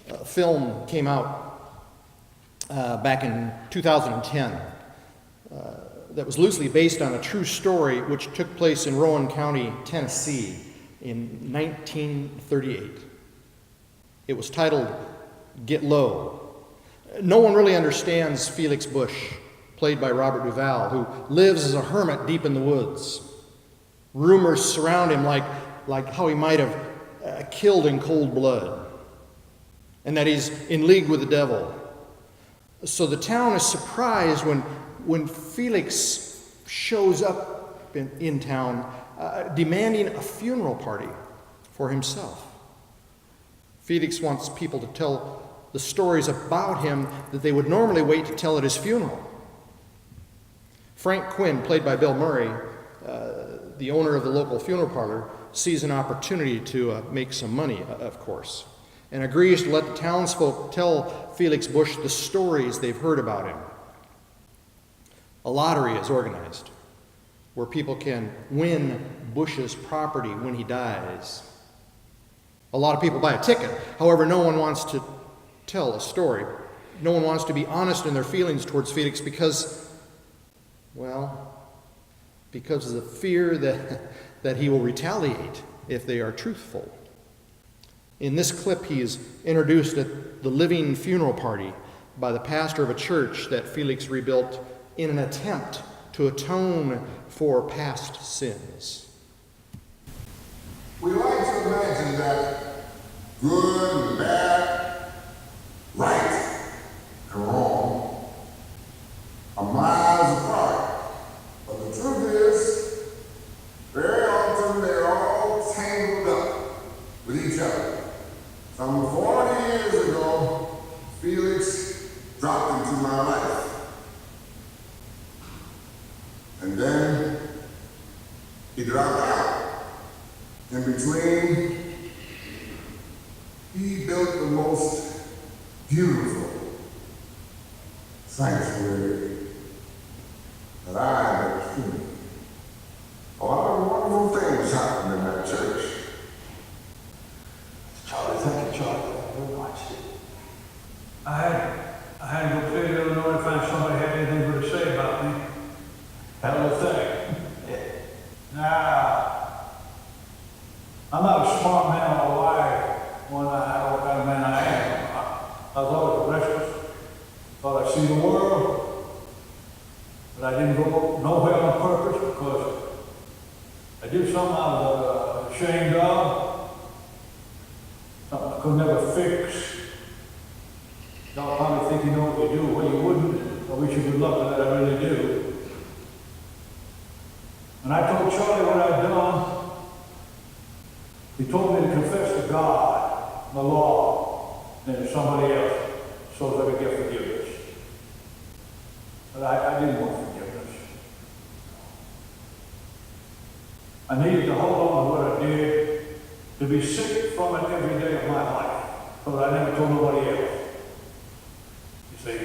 A film came out back in 2010 that was loosely based on a true story which took place in Rowan County, Tennessee in 1938. It was titled Get Low. No one really understands Felix Bush, played by Robert Duvall, who lives as a hermit deep in the woods. Rumors surround him like how he might have killed in cold blood, and that he's in league with the devil. So the town is surprised when Felix shows up in town demanding a funeral party for himself. Felix wants people to tell the stories about him that they would normally wait to tell at his funeral. Frank Quinn, played by Bill Murray, the owner of the local funeral parlor, sees an opportunity to make some money, of course, and agrees to let the townsfolk tell Felix Bush the stories they've heard about him. A lottery is organized where people can win Bush's property when he dies. A lot of people buy a ticket. However, no one wants to tell a story. No one wants to be honest in their feelings towards Felix because of the fear that he will retaliate if they are truthful. In this clip, he is introduced at the living funeral party by the pastor of a church that Felix rebuilt in an attempt to atone for past sins. We like to imagine that good and bad, right and wrong are miles apart. But the truth is, very often they're all tangled up with each other. Some 40 years ago, Felix dropped into my life. And then he dropped out. In between, he built the most beautiful sanctuary that I have ever seen. A lot of wonderful things happened in that church. Charlie, thank you, Charlie. Thank you very much. I had to go clear to Illinois to find somebody who had anything good to say about me. Had a little thing. Now, I'm not a smart man or a liar when I know what kind of man I am. I was always restless. Thought I'd see the world. But I didn't go nowhere on purpose because I did something I was ashamed of. Something I could never fix. Y'all probably think you know what you do, well you wouldn't. I wish you good luck with that, I really do. And I told Charlie what I'd done. He told me to confess to God, the law, and to somebody else, so that I could get forgiveness. But I didn't want forgiveness. I needed to hold on to what I did, to be sick from it every day of my life, but I never told nobody else. You see?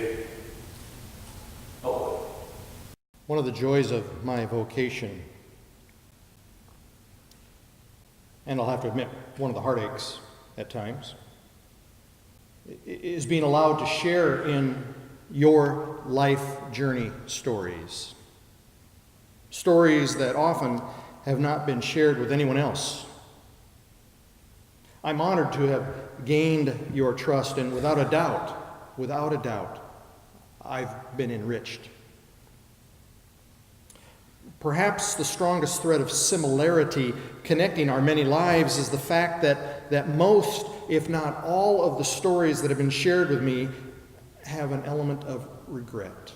Oh. One of the joys of my vocation, and I'll have to admit, one of the heartaches at times, is being allowed to share in your life journey stories. Stories that often have not been shared with anyone else. I'm honored to have gained your trust, and without a doubt, I've been enriched. Perhaps the strongest thread of similarity connecting our many lives is the fact that most, if not all, of the stories that have been shared with me have an element of regret,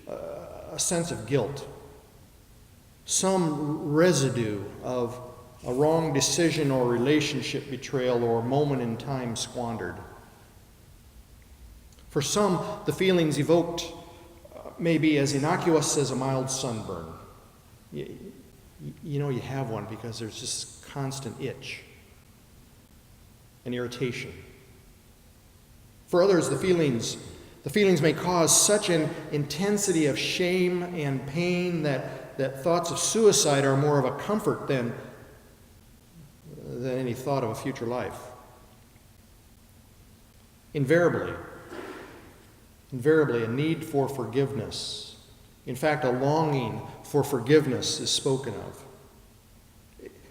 a sense of guilt, some residue of a wrong decision or relationship betrayal or moment in time squandered. For some, the feelings evoked may be as innocuous as a mild sunburn. You know you have one because there's just constant itch and irritation. For others, the feelings may cause such an intensity of shame and pain that thoughts of suicide are more of a comfort than any thought of a future life. Invariably, a need for forgiveness. In fact, a longing for forgiveness is spoken of.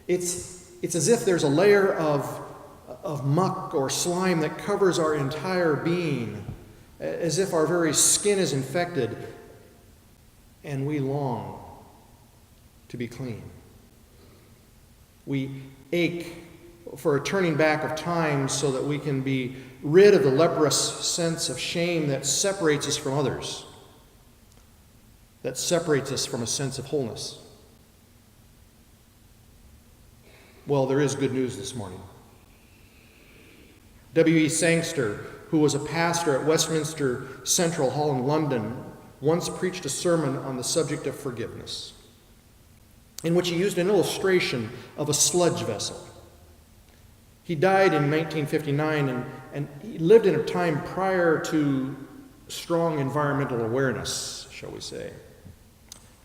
It's as if there's a layer of muck or slime that covers our entire being, as if our very skin is infected, and we long to be clean. We ache for a turning back of time so that we can be rid of the leprous sense of shame that separates us from others, that separates us from a sense of wholeness. Well, there is good news this morning. W.E. Sangster, who was a pastor at Westminster Central Hall in London, once preached a sermon on the subject of forgiveness, in which he used an illustration of a sludge vessel. He died in 1959, and he lived in a time prior to strong environmental awareness, shall we say.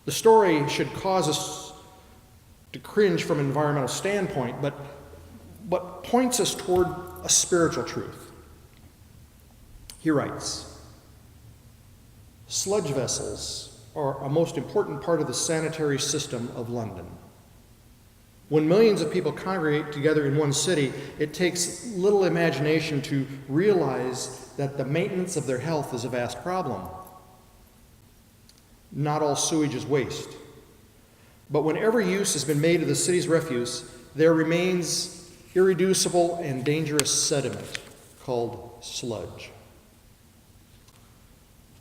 The story should cause us to cringe from an environmental standpoint, but points us toward a spiritual truth. He writes, "Sludge vessels are a most important part of the sanitary system of London. When millions of people congregate together in one city, it takes little imagination to realize that the maintenance of their health is a vast problem. Not all sewage is waste. But whenever use has been made of the city's refuse, there remains irreducible and dangerous sediment called sludge.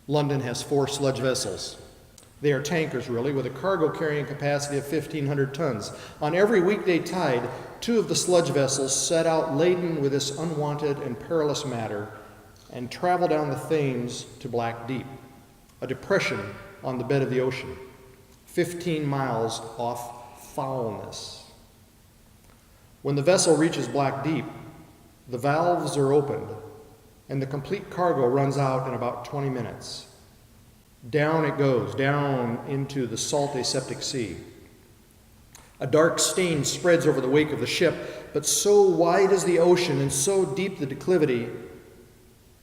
London has 4 sludge vessels. They are tankers, really, with a cargo carrying capacity of 1,500 tons. On every weekday tide, 2 of the sludge vessels set out laden with this unwanted and perilous matter and travel down the Thames to Black Deep, a depression on the bed of the ocean, 15 miles off Foulness. When the vessel reaches Black Deep, the valves are opened, and the complete cargo runs out in about 20 minutes. Down it goes, down into the salt aseptic sea. A dark stain spreads over the wake of the ship, but so wide is the ocean and so deep the declivity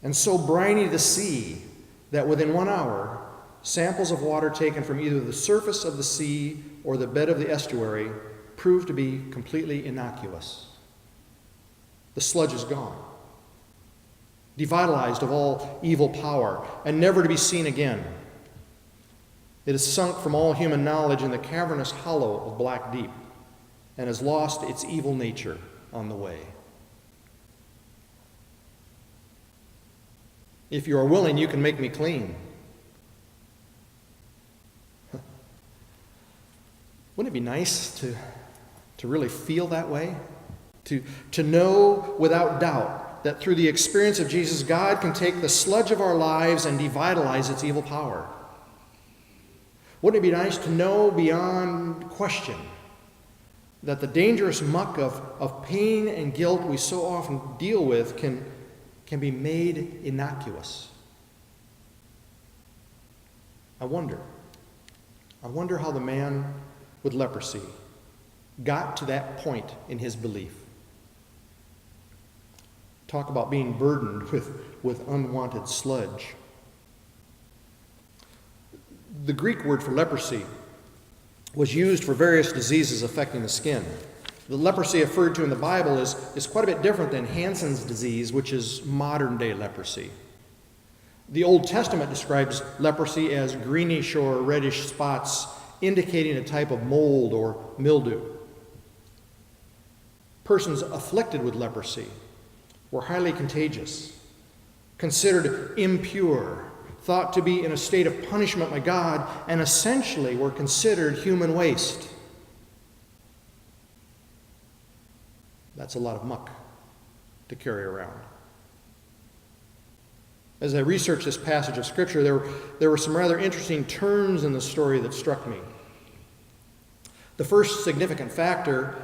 and so briny the sea that within 1 hour, samples of water taken from either the surface of the sea or the bed of the estuary prove to be completely innocuous. The sludge is gone, devitalized of all evil power, and never to be seen again. It is sunk from all human knowledge in the cavernous hollow of Black Deep and has lost its evil nature on the way. If you are willing, you can make me clean." Wouldn't it be nice to really feel that way? To know without doubt that through the experience of Jesus, God can take the sludge of our lives and devitalize its evil power. Wouldn't it be nice to know beyond question that the dangerous muck of pain and guilt we so often deal with can be made innocuous? I wonder how the man with leprosy got to that point in his belief. Talk about being burdened with unwanted sludge. The Greek word for leprosy was used for various diseases affecting the skin. The leprosy referred to in the Bible is quite a bit different than Hansen's disease, which is modern-day leprosy. The Old Testament describes leprosy as greenish or reddish spots indicating a type of mold or mildew. Persons afflicted with leprosy were highly contagious, considered impure, thought to be in a state of punishment by God, and essentially were considered human waste. That's a lot of muck to carry around. As I researched this passage of Scripture, there were some rather interesting turns in the story that struck me. The first significant factor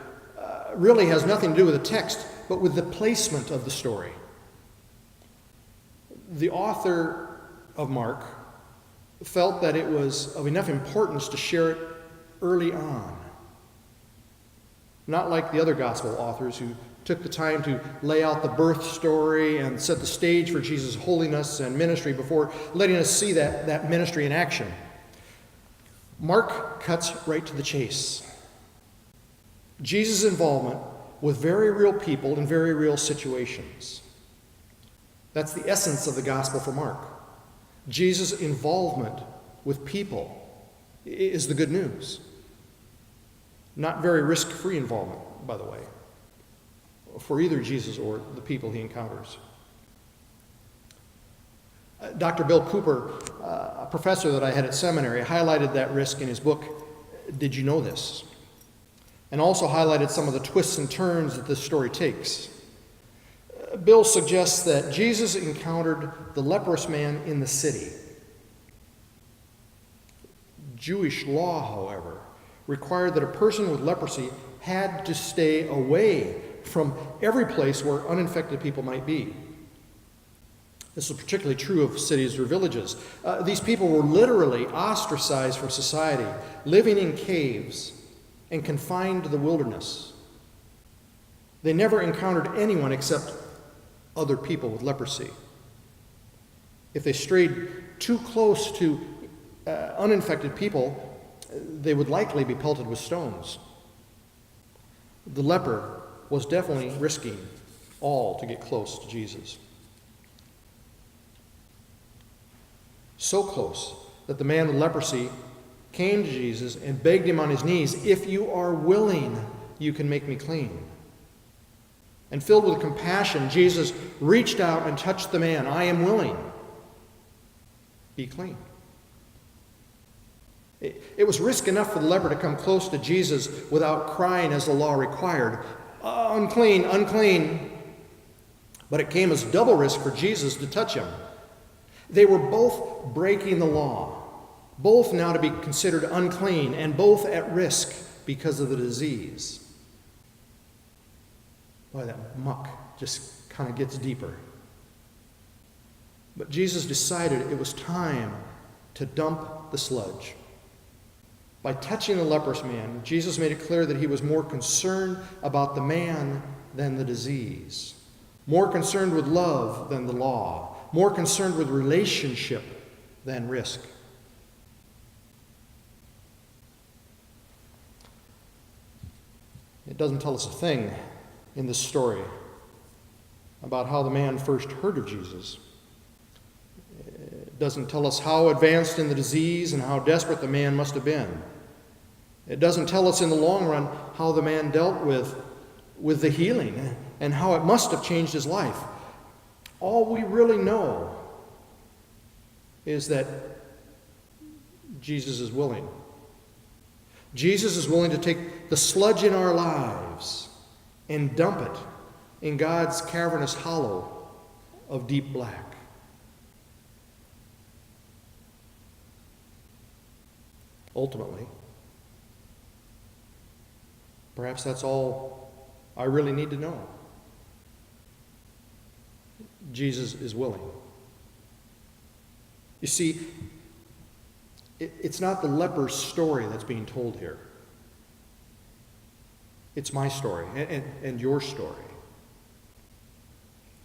really has nothing to do with the text, but with the placement of the story. The author of Mark felt that it was of enough importance to share it early on. Not like the other gospel authors who took the time to lay out the birth story and set the stage for Jesus' holiness and ministry before letting us see that ministry in action. Mark cuts right to the chase. Jesus' involvement with very real people in very real situations. That's the essence of the gospel for Mark. Jesus' involvement with people is the good news. Not very risk-free involvement, by the way, for either Jesus or the people he encounters. Dr. Bill Cooper, a professor that I had at seminary, highlighted that risk in his book, Did You Know This? And also highlighted some of the twists and turns that this story takes. Bill suggests that Jesus encountered the leprous man in the city. Jewish law, however, required that a person with leprosy had to stay away from every place where uninfected people might be. This was particularly true of cities or villages. These people were literally ostracized from society, living in caves and confined to the wilderness. They never encountered anyone except other people with leprosy. If they strayed too close to uninfected people, they would likely be pelted with stones. The leper was definitely risking all to get close to Jesus. So close that the man with leprosy came to Jesus and begged him on his knees, "If you are willing, you can make me clean." And filled with compassion, Jesus reached out and touched the man. "I am willing. Be clean." It was risk enough for the leper to come close to Jesus without crying as the law required, "Unclean, unclean." But it came as double risk for Jesus to touch him. They were both breaking the law, both now to be considered unclean, and both at risk because of the disease. Boy, that muck just kind of gets deeper. But Jesus decided it was time to dump the sludge. By touching the leprous man, Jesus made it clear that he was more concerned about the man than the disease, more concerned with love than the law, more concerned with relationship than risk. It doesn't tell us a thing in this story about how the man first heard of Jesus. It doesn't tell us how advanced in the disease and how desperate the man must have been. It doesn't tell us in the long run how the man dealt with the healing and how it must have changed his life. All we really know is that Jesus is willing. Jesus is willing to take the sludge in our lives and dump it in God's cavernous hollow of deep black. Ultimately, perhaps that's all I really need to know. Jesus is willing. You see, it's not the leper's story that's being told here. It's my story and your story.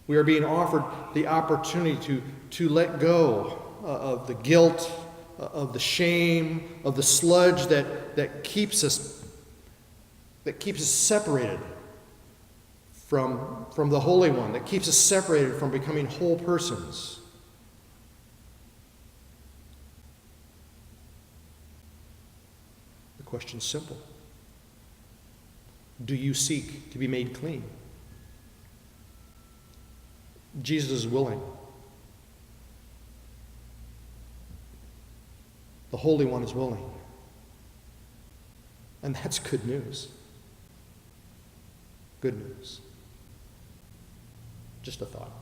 We are being offered the opportunity to let go of the guilt, of the shame, of the sludge that keeps us separated from the Holy One, that keeps us separated from becoming whole persons. The question's simple. Do you seek to be made clean? Jesus is willing. The Holy One is willing. And that's good news. Good news. Just a thought.